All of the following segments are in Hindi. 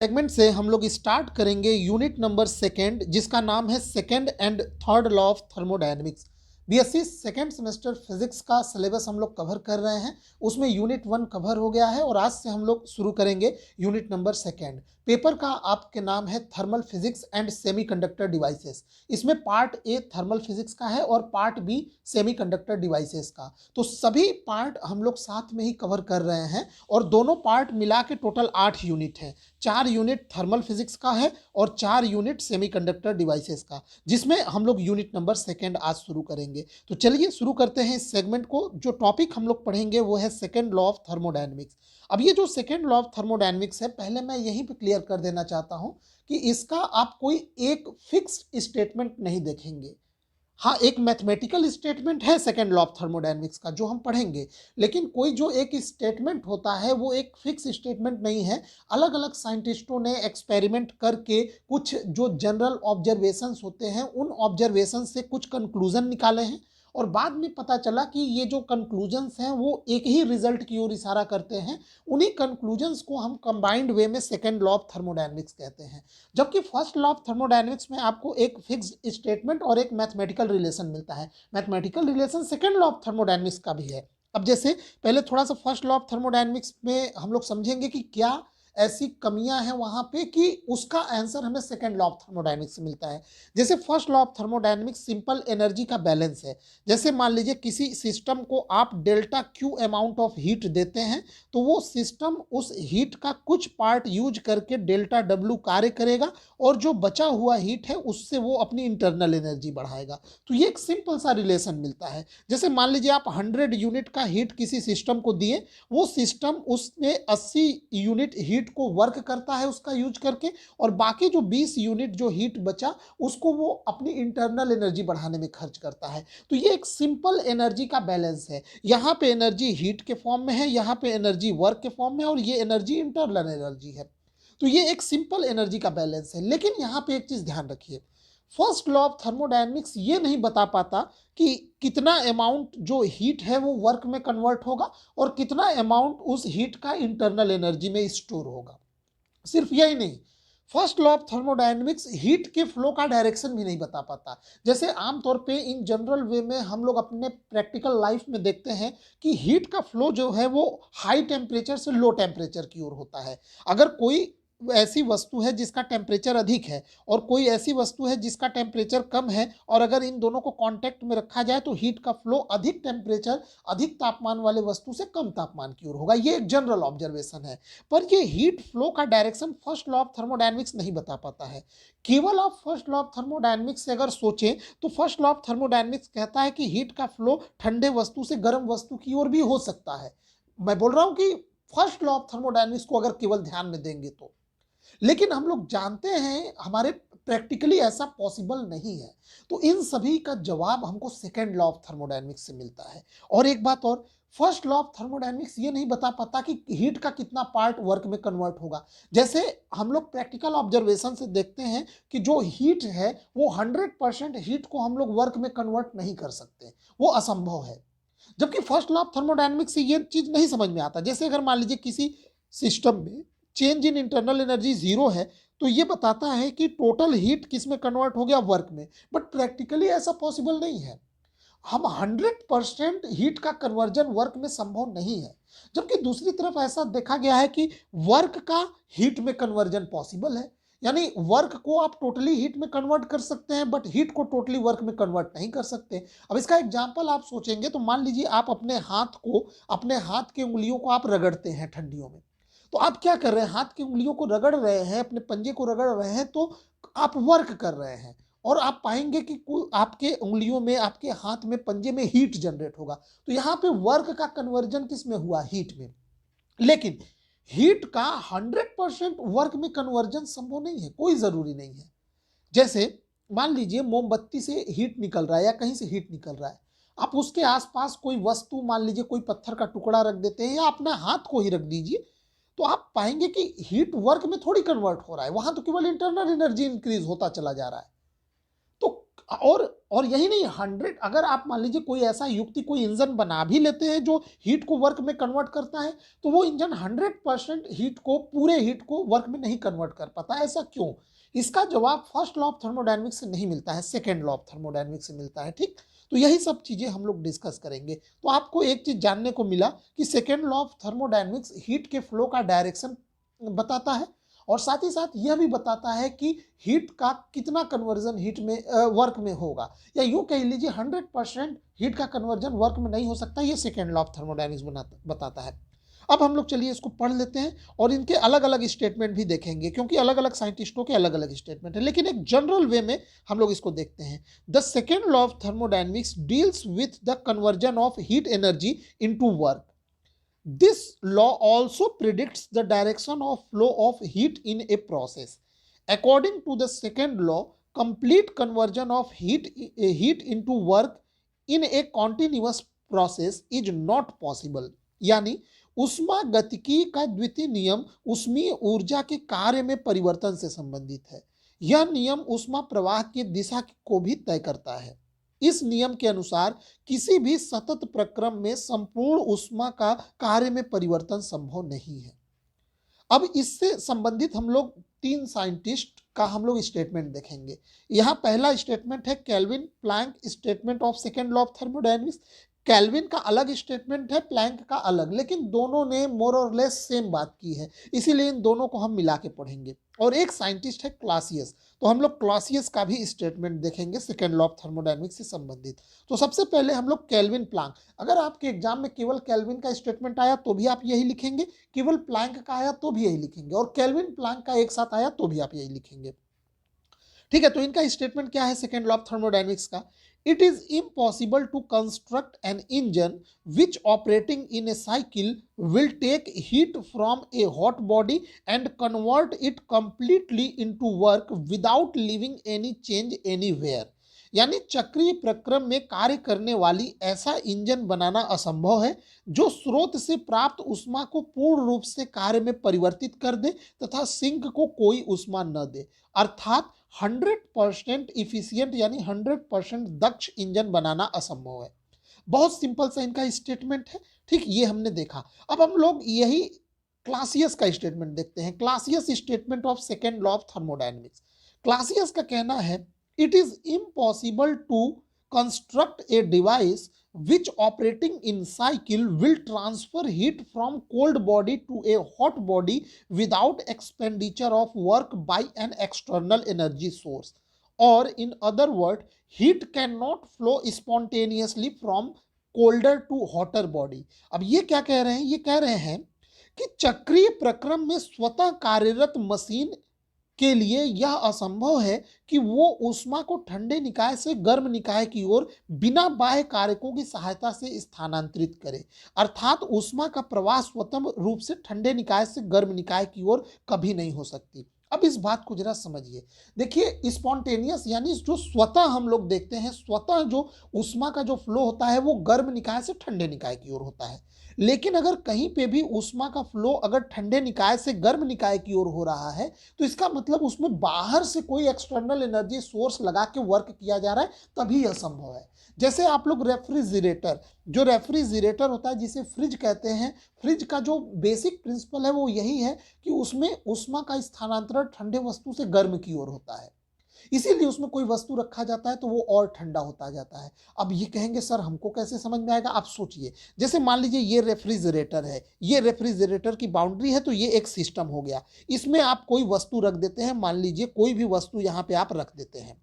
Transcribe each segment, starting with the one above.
सेगमेंट से हम लोग स्टार्ट करेंगे यूनिट नंबर सेकेंड, जिसका नाम है second and third law of thermodynamics. BSc second semester physics का सिलेबस हम लोग कवर कर रहे हैं। उसमें यूनिट 1 कवर हो गया है और आज से हम लोग शुरू करेंगे यूनिट नंबर सेकेंड। पेपर का आपके नाम है thermal physics and semiconductor devices. इसमें पार्ट ए थर्मल फिजिक्स का है और पार्ट बी सेमीकंडक्टर डिवाइसेस का। तो सभी पार्ट हम लोग साथ में ही कवर कर रहे हैं और दोनों पार्ट मिला के टोटल 8 यूनिट है। 4 यूनिट थर्मल फिजिक्स का है और 4 यूनिट सेमीकंडक्टर डिवाइसेस का, जिसमें हम लोग यूनिट नंबर सेकेंड आज शुरू करेंगे। तो चलिए शुरू करते हैं इस सेगमेंट को। जो टॉपिक हम लोग पढ़ेंगे वो है सेकेंड लॉ ऑफ थर्मोडायनेमिक्स। अब ये जो सेकेंड लॉ ऑफ थर्मोडायनेमिक्स है, पहले मैं यहीं पे क्लियर कर देना चाहता हूं कि इसका आप कोई एक फिक्स्ड स्टेटमेंट नहीं देखेंगे। हाँ, एक मैथमेटिकल स्टेटमेंट है सेकेंड लॉ ऑफ थर्मोडायनेमिक्स का जो हम पढ़ेंगे, लेकिन कोई जो एक स्टेटमेंट होता है वो एक फिक्स स्टेटमेंट नहीं है। अलग अलग साइंटिस्टों ने एक्सपेरिमेंट करके कुछ जो जनरल ऑब्जर्वेशंस होते हैं उन ऑब्जर्वेशन से कुछ कंक्लूजन निकाले हैं और बाद में पता चला कि ये जो कंक्लूजन्स हैं वो एक ही रिजल्ट की ओर इशारा करते हैं। उन्हीं कंक्लूजन्स को हम कंबाइंड वे में सेकेंड लॉ ऑफ थर्मोडायनेमिक्स कहते हैं। जबकि फर्स्ट लॉ ऑफ थर्मोडायनेमिक्स में आपको एक फिक्स्ड स्टेटमेंट और एक मैथमेटिकल रिलेशन मिलता है। Mathematical relation second law of thermodynamics का भी है। अब जैसे पहले थोड़ा सा फर्स्ट लॉ ऑफ थर्मोडायनेमिक्स में हम लोग समझेंगे कि क्या ऐसी कमियां हैं वहां पे कि उसका आंसर हमें सेकेंड लॉ ऑफ थर्मोडायनेमिक्स से मिलता है। जैसे first law of thermodynamics simple energy का बैलेंस है। जैसे मान लीजिए किसी सिस्टम को आप delta Q amount of heat देते हैं, तो वो सिस्टम उस हीट का कुछ पार्ट यूज करके डेल्टा डब्ल्यू कार्य करेगा और जो बचा हुआ हीट है उससे वो अपनी इंटरनल एनर्जी बढ़ाएगा। तो ये एक सिंपल सा रिलेशन मिलता है। जैसे मान लीजिए आप 100 यूनिट का हीट किसी सिस्टम को दिए, वो सिस्टम उसमें 80 यूनिट हीट को वर्क करता है उसका यूज करके, और बाकी जो 20 यूनिट जो हीट बचा उसको वो अपनी इंटरनल एनर्जी बढ़ाने में खर्च करता है। तो ये एक सिंपल एनर्जी का बैलेंस है। यहाँ पे एनर्जी हीट के फॉर्म में है, यहाँ पे एनर्जी वर्क के फॉर्म में है और ये एनर्जी इंटरनल एनर्जी है। तो ये एक सिंपल एनर्जी का बैलेंस है। लेकिन यहाँ पे एक चीज ध्यान रखिए, फर्स्ट लॉ ऑफ थर्मोडायनेमिक्स ये नहीं बता पाता कि कितना अमाउंट जो हीट है वो वर्क में कन्वर्ट होगा और कितना अमाउंट उस हीट का इंटरनल एनर्जी में स्टोर होगा। सिर्फ यही नहीं, first law of thermodynamics heat के फ्लो का डायरेक्शन भी नहीं बता पाता। जैसे आमतौर पे इन जनरल वे में हम लोग अपने प्रैक्टिकल लाइफ में देखते हैं कि हीट का फ्लो जो है वो हाई टेम्परेचर से लो टेम्परेचर की ओर होता है। अगर कोई ऐसी वस्तु है जिसका टेम्परेचर अधिक है और कोई ऐसी वस्तु है जिसका टेम्परेचर कम है, और अगर इन दोनों को कांटेक्ट में रखा जाए तो हीट का फ्लो अधिक टेम्परेचर अधिक तापमान वाले वस्तु से कम तापमान की ओर होगा। ये एक जनरल ऑब्जर्वेशन है। पर ये हीट फ्लो का direction first law of thermodynamics नहीं बता पाता है। केवल आप फर्स्ट लॉ ऑफ थर्मोडायनेमिक्स से अगर सोचें तो फर्स्ट लॉ ऑफ थर्मोडायनेमिक्स कहता है कि हीट का फ्लो ठंडे वस्तु से गर्म वस्तु की ओर भी हो सकता है। मैं बोल रहा हूं कि फर्स्ट लॉ ऑफ थर्मोडायनेमिक्स को अगर केवल ध्यान में देंगे तो, लेकिन हम लोग जानते हैं हमारे प्रैक्टिकली ऐसा पॉसिबल नहीं है। तो इन सभी का जवाब हमको सेकेंड लॉ ऑफ थर्मोडायनेमिक्स से मिलता है। और एक बात और, फर्स्ट लॉ ऑफ थर्मोडायनेमिक्स ये नहीं बता पाता कि हीट का कितना पार्ट वर्क में कन्वर्ट होगा। जैसे हम लोग प्रैक्टिकल ऑब्जर्वेशन से देखते हैं कि जो हीट है वो 100% हीट को हम लोग वर्क में कन्वर्ट नहीं कर सकते, वो असंभव है। जबकि फर्स्ट लॉ ऑफ थर्मोडायनेमिक्स से ये चीज नहीं समझ में आता। जैसे अगर मान लीजिए किसी सिस्टम में change in internal energy zero है, तो ये बताता है कि टोटल हीट किस में कन्वर्ट हो गया, वर्क में। बट प्रैक्टिकली ऐसा पॉसिबल नहीं है। हम 100% हीट का कन्वर्जन वर्क में संभव नहीं है। जबकि दूसरी तरफ ऐसा देखा गया है कि वर्क का हीट में कन्वर्जन पॉसिबल है। यानी वर्क को आप टोटली हीट में कन्वर्ट कर सकते हैं बट हीट को टोटली वर्क में कन्वर्ट नहीं कर सकते। अब इसका एग्जांपल आप सोचेंगे तो मान लीजिए आप अपने हाथ की उंगलियों को आप रगड़ते हैं ठंडियों में। तो आप क्या कर रहे हैं, हाथ की उंगलियों को रगड़ रहे हैं, अपने पंजे को रगड़ रहे हैं, तो आप वर्क कर रहे हैं। और आप पाएंगे कि आपके उंगलियों में, आपके हाथ में, पंजे में हीट जनरेट होगा। तो यहाँ पे वर्क का कन्वर्जन किस में हुआ, हीट में। लेकिन हीट का 100% वर्क में कन्वर्जन संभव नहीं है, कोई जरूरी नहीं है। जैसे मान लीजिए मोमबत्ती से हीट निकल रहा है या कहीं से हीट निकल रहा है, आप उसके आसपास कोई वस्तु, मान लीजिए कोई पत्थर का टुकड़ा रख देते हैं या अपना हाथ को ही रख दीजिए, तो आप पाएंगे कि हीट वर्क में थोड़ी कन्वर्ट हो रहा है, वहां तो केवल इंटरनल एनर्जी इंक्रीज होता चला जा रहा है। तो और यही नहीं, 100, अगर आप मान लीजिए कोई ऐसा युक्ति कोई इंजन बना भी लेते हैं जो हीट को वर्क में कन्वर्ट करता है, तो वो इंजन 100% हीट को, पूरे हीट को वर्क में नहीं कन्वर्ट कर पाता। ऐसा क्यों? इसका जवाब फर्स्ट लॉ ऑफ थर्मोडायनेमिक्स से नहीं मिलता है, सेकेंड लॉ ऑफ थर्मोडायनेमिक्स से मिलता है। ठीक, तो यही सब चीजें हम लोग डिस्कस करेंगे। तो आपको एक चीज जानने को मिला कि second law of thermodynamics heat के फ्लो का डायरेक्शन बताता है, और साथ ही साथ यह भी बताता है कि हीट का कितना कन्वर्जन हीट में वर्क में होगा, या यूं कह लीजिए 100% हीट का कन्वर्जन वर्क में नहीं हो सकता। ये सेकेंड लॉ ऑफ थर्मोडायनेमिक्स बताता है। अब हम लोग चलिए इसको पढ़ लेते हैं और इनके अलग अलग स्टेटमेंट भी देखेंगे, क्योंकि अलग अलग साइंटिस्टों के अलग अलग स्टेटमेंट है, लेकिन एक जनरल वे में हम लोग इसको देखते हैं। The second law of thermodynamics deals with the conversion of heat energy into work. This law also predicts the direction of flow of heat in a process. According to the second law, complete conversion of heat into work in a continuous process is not possible. यानी ऊष्मा गतिकी का द्वितीय नियम ऊष्मीय ऊर्जा के कार्य में परिवर्तन से संबंधित है। यह नियम ऊष्मा प्रवाह की दिशा को भी तय करता है। इस नियम के अनुसार किसी भी सतत प्रक्रम में संपूर्ण ऊष्मा का कार्य में परिवर्तन संभव नहीं है। अब इससे संबंधित हम लोग 3 साइंटिस्ट का हम लोग स्टेटमेंट देखेंगे। यहाँ पहला स्टेटमेंट है Kelvin Planck statement of second law of thermodynamics. Kelvin का अलग स्टेटमेंट है, प्लैंक का अलग, लेकिन दोनों ने मोर और लेस सेम बात की है, इसीलिए इन दोनों को हम मिला के पढ़ेंगे। और एक साइंटिस्ट है क्लासियस, तो हम लोग क्लासियस का भी स्टेटमेंट देखेंगे सेकेंड लॉ ऑफ थर्मोडायनेमिक्स से संबंधित। तो सबसे पहले हम लोग केल्विन प्लैंक, अगर आपके एग्जाम में केवल केल्विन का स्टेटमेंट आया तो भी आप यही लिखेंगे, केवल प्लैंक का आया तो भी यही लिखेंगे, और केल्विन प्लैंक का एक साथ आया तो भी आप यही लिखेंगे। ठीक है, तो इनका स्टेटमेंट क्या है सेकेंड लॉ ऑफ थर्मोडायनेमिक्स का? It is impossible to construct an engine which operating in a cycle will take heat from a hot body and convert it completely into work without leaving any change anywhere. यानी चक्रीय प्रक्रम में कार्य करने वाली ऐसा इंजन बनाना असंभव है जो स्रोत से प्राप्त ऊष्मा को पूर्ण रूप से कार्य में परिवर्तित कर दे तथा सिंक को कोई ऊष्मा न दे, अर्थात 100% इफिशियंट यानी 100% दक्ष इंजन बनाना असंभव है। बहुत सिंपल सा इनका स्टेटमेंट है। ठीक, ये हमने देखा। अब हम लोग यही क्लासियस का स्टेटमेंट देखते हैं। Clausius statement of second law of thermodynamics. Clausius का कहना है it is impossible to construct a device which operating in cycle will transfer heat from cold body to a hot body without expenditure of work by an external energy source, or in other words heat cannot flow spontaneously from colder to hotter body. अब ये क्या कह रहे हैं? ये कह रहे हैं कि चक्रीय प्रक्रम में स्वतः कार्यरत मशीन के लिए यह असंभव है कि वो ऊष्मा को ठंडे निकाय से गर्म निकाय की ओर बिना बाह्य कारकों की सहायता से स्थानांतरित करे, अर्थात ऊष्मा का प्रवाह स्वतंत्र रूप से ठंडे निकाय से गर्म निकाय की ओर कभी नहीं हो सकती। अब इस बात को जरा समझिए। देखिए, स्पॉन्टेनियस यानी जो स्वतः हम लोग देखते हैं, स्वतः जो ऊष्मा का जो फ्लो होता है वो गर्म निकाय से ठंडे निकाय की ओर होता है। लेकिन अगर कहीं पे भी ऊष्मा का फ्लो अगर ठंडे निकाय से गर्म निकाय की ओर हो रहा है तो इसका मतलब उसमें बाहर से कोई एक्सटर्नल एनर्जी सोर्स लगा के वर्क किया जा रहा है, तभी यह संभव है। जैसे आप लोग रेफ्रिजरेटर, जो रेफ्रिजरेटर होता है जिसे फ्रिज कहते हैं, फ्रिज का जो बेसिक प्रिंसिपल है वो यही है कि उसमें ऊष्मा का स्थानांतरण ठंडे वस्तु से गर्म की ओर होता है, इसीलिए उसमें कोई वस्तु रखा जाता है तो वो और ठंडा होता जाता है। अब ये कहेंगे सर हमको कैसे समझ में आएगा? आप सोचिए, जैसे मान लीजिए ये रेफ्रिजरेटर है, ये रेफ्रिजरेटर की बाउंड्री है, तो ये एक सिस्टम हो गया। इसमें आप कोई वस्तु रख देते हैं, मान लीजिए कोई भी वस्तु यहाँ पे आप रख देते हैं।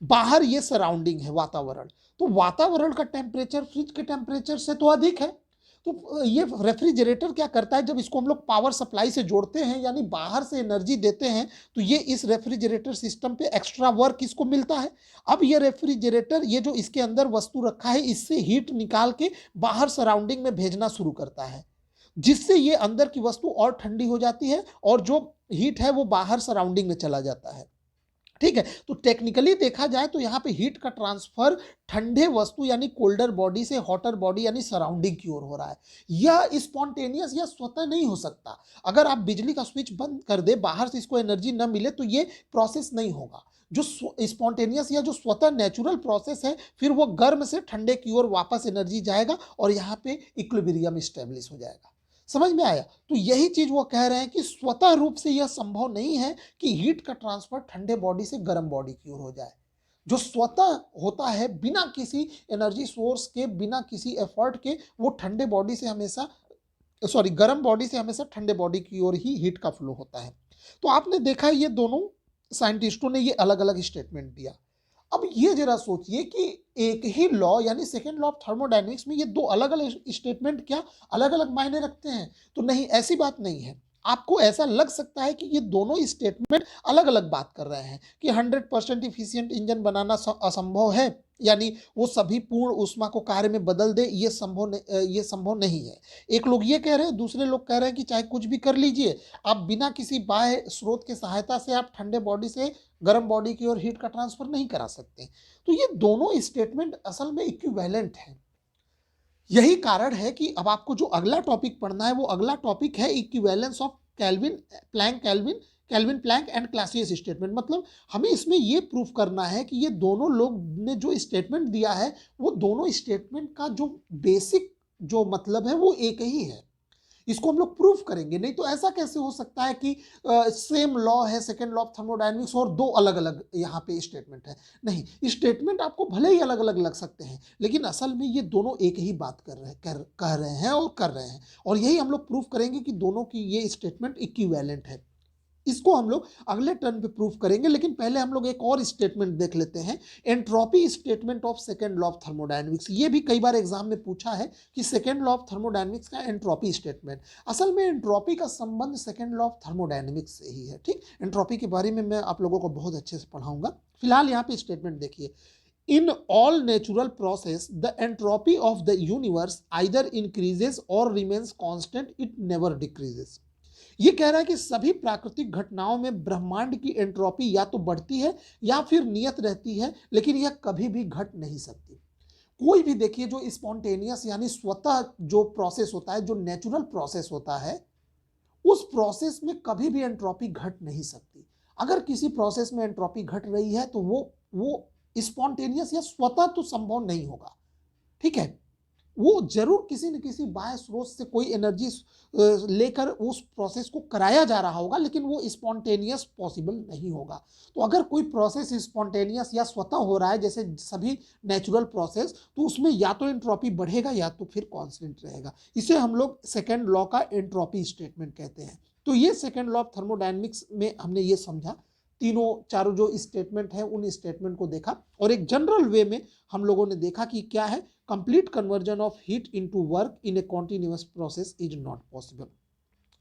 बाहर ये सराउंडिंग है, वातावरण, तो वातावरण का टेम्परेचर फ्रिज के टेम्परेचर से तो अधिक है। तो ये रेफ्रिजरेटर क्या करता है, जब इसको हम लोग पावर सप्लाई से जोड़ते हैं यानी बाहर से एनर्जी देते हैं, तो ये इस रेफ्रिजरेटर सिस्टम पे एक्स्ट्रा वर्क इसको मिलता है। अब ये रेफ्रिजरेटर, ये जो इसके अंदर वस्तु रखा है, इससे हीट निकाल के बाहर सराउंडिंग में भेजना शुरू करता है, जिससे ये अंदर की वस्तु और ठंडी हो जाती है और जो हीट है वो बाहर सराउंडिंग में चला जाता है। ठीक है। तो टेक्निकली देखा जाए तो यहाँ पे हीट का ट्रांसफर ठंडे वस्तु यानी कोल्डर बॉडी से हॉटर बॉडी यानी सराउंडिंग की ओर हो रहा है। यह स्पॉन्टेनियस या स्वतः नहीं हो सकता। अगर आप बिजली का स्विच बंद कर दे, बाहर से इसको एनर्जी न मिले तो ये प्रोसेस नहीं होगा। जो स्पॉन्टेनियस या जो स्वतः नेचुरल प्रोसेस है, फिर वो गर्म से ठंडे की ओर वापस एनर्जी जाएगा और यहाँ पे इक्विलिब्रियम स्टेब्लिश हो जाएगा। समझ में आया? तो यही चीज वो कह रहे हैं कि स्वतः रूप से यह संभव नहीं है कि हीट का ट्रांसफर ठंडे बॉडी से गर्म बॉडी की ओर हो जाए। जो स्वतः होता है बिना किसी एनर्जी सोर्स के, बिना किसी एफर्ट के, वो ठंडे बॉडी से हमेशा, सॉरी, गर्म बॉडी से हमेशा ठंडे बॉडी की ओर ही हीट का फ्लो होता है। तो आपने देखा ये दोनों साइंटिस्टों ने ये अलग अलग स्टेटमेंट दिया। अब ये जरा सोचिए कि एक ही लॉ यानी सेकेंड लॉ ऑफ थर्मोडायनेमिक्स में ये दो अलग अलग स्टेटमेंट क्या अलग अलग मायने रखते हैं? तो नहीं, ऐसी बात नहीं है। आपको ऐसा लग सकता है कि ये दोनों स्टेटमेंट अलग अलग बात कर रहे हैं कि 100% इफिशियंट इंजन बनाना असंभव है, यानी वो सभी पूर्ण ऊष्मा को कार्य में बदल दे, ये संभव नहीं है। एक लोग ये कह रहे हैं, दूसरे लोग कह रहे हैं कि चाहे कुछ भी कर लीजिए, आप बिना किसी बाह्य स्रोत की सहायता से आप ठंडे बॉडी से गर्म बॉडी की ओर हीट का ट्रांसफर नहीं करा सकते। तो ये दोनों स्टेटमेंट असल में इक्विवेलेंट है। यही कारण है कि अब आपको जो अगला टॉपिक पढ़ना है वो अगला टॉपिक है equivalence of Kelvin Planck and Clausius statement. मतलब हमें इसमें ये प्रूफ करना है कि ये दोनों लोग ने जो स्टेटमेंट दिया है वो दोनों स्टेटमेंट का जो बेसिक जो मतलब है वो एक ही है। इसको हम लोग प्रूफ करेंगे। नहीं तो ऐसा कैसे हो सकता है कि सेम लॉ है, सेकेंड लॉ ऑफ थर्मोडायनेमिक्स, और दो अलग अलग यहाँ पे स्टेटमेंट है? नहीं, स्टेटमेंट आपको भले ही अलग अलग लग सकते हैं, लेकिन असल में ये दोनों एक ही बात कह रहे हैं और कर रहे हैं। और यही हम लोग प्रूफ करेंगे कि दोनों की ये स्टेटमेंट इक्विवेलेंट है। इसको हम लोग अगले टर्न पे प्रूफ करेंगे, लेकिन पहले हम लोग एक और स्टेटमेंट देख लेते हैं, entropy statement of second law of thermodynamics. ये भी कई बार एग्जाम में पूछा है कि सेकेंड लॉ ऑफ थर्मोडायनेमिक्स का एंट्रोपी स्टेटमेंट। असल में एंट्रोपी का संबंध सेकेंड लॉ ऑफ थर्मोडायनेमिक्स से ही है। ठीक, एंट्रोपी के बारे में मैं आप लोगों को बहुत अच्छे से पढ़ाऊंगा। फिलहाल यहाँ पे स्टेटमेंट देखिए, in all natural process the entropy of the universe either increases और remains constant, it never decreases. ये कह रहा है कि सभी प्राकृतिक घटनाओं में ब्रह्मांड की एंट्रोपी या तो बढ़ती है या फिर नियत रहती है, लेकिन यह कभी भी घट नहीं सकती। कोई भी देखिए जो स्पॉन्टेनियस यानी स्वतः जो प्रोसेस होता है, जो नेचुरल प्रोसेस होता है, उस प्रोसेस में कभी भी एंट्रोपी घट नहीं सकती। अगर किसी प्रोसेस में एंट्रोपी घट रही है तो वो स्पॉन्टेनियस या स्वतः तो संभव नहीं होगा। ठीक है, वो जरूर किसी न किसी बाह्य स्रोत से कोई एनर्जी लेकर उस प्रोसेस को कराया जा रहा होगा, लेकिन वो स्पॉन्टेनियस पॉसिबल नहीं होगा। तो अगर कोई प्रोसेस स्पॉन्टेनियस या स्वतः हो रहा है, जैसे सभी नेचुरल प्रोसेस, तो उसमें या तो एंट्रोपी बढ़ेगा या तो फिर कांस्टेंट रहेगा। इसे हम लोग सेकेंड लॉ का एंट्रोपी स्टेटमेंट कहते हैं। तो ये सेकेंड लॉ ऑफ थर्मोडायनेमिक्स में हमने ये समझा, तीनों चारों जो स्टेटमेंट है उन स्टेटमेंट को देखा, और एक जनरल वे में हम लोगों ने देखा कि क्या है, complete conversion of heat into work in A continuous process is not possible.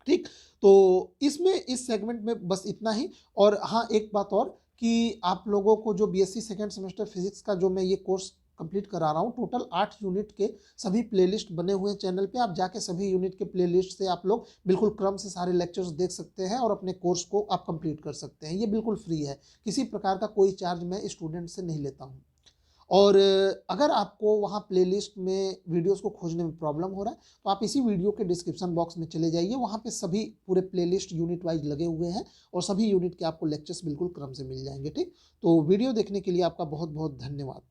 ठीक, तो इसमें इस सेगमेंट में बस इतना ही। और हाँ, एक बात और कि आप लोगों को जो बीएससी सेकेंड सेमेस्टर फिजिक्स का जो मैं ये कोर्स कंप्लीट करा रहा हूँ, टोटल 8 यूनिट के सभी प्लेलिस्ट बने हुए हैं चैनल पे। आप जाके सभी यूनिट के प्लेलिस्ट से आप लोग बिल्कुल क्रम से सारे लेक्चर्स देख सकते हैं और अपने कोर्स को आप कंप्लीट कर सकते हैं। ये बिल्कुल फ्री है, किसी प्रकार का कोई चार्ज मैं स्टूडेंट से नहीं लेता हूँ। और अगर आपको वहाँ प्लेलिस्ट में वीडियोस को खोजने में प्रॉब्लम हो रहा है तो आप इसी वीडियो के डिस्क्रिप्शन बॉक्स में चले जाइए, वहाँ पे सभी पूरे प्लेलिस्ट यूनिट वाइज लगे हुए हैं और सभी यूनिट के आपको लेक्चर्स बिल्कुल क्रम से मिल जाएंगे। ठीक, तो वीडियो देखने के लिए आपका बहुत बहुत धन्यवाद।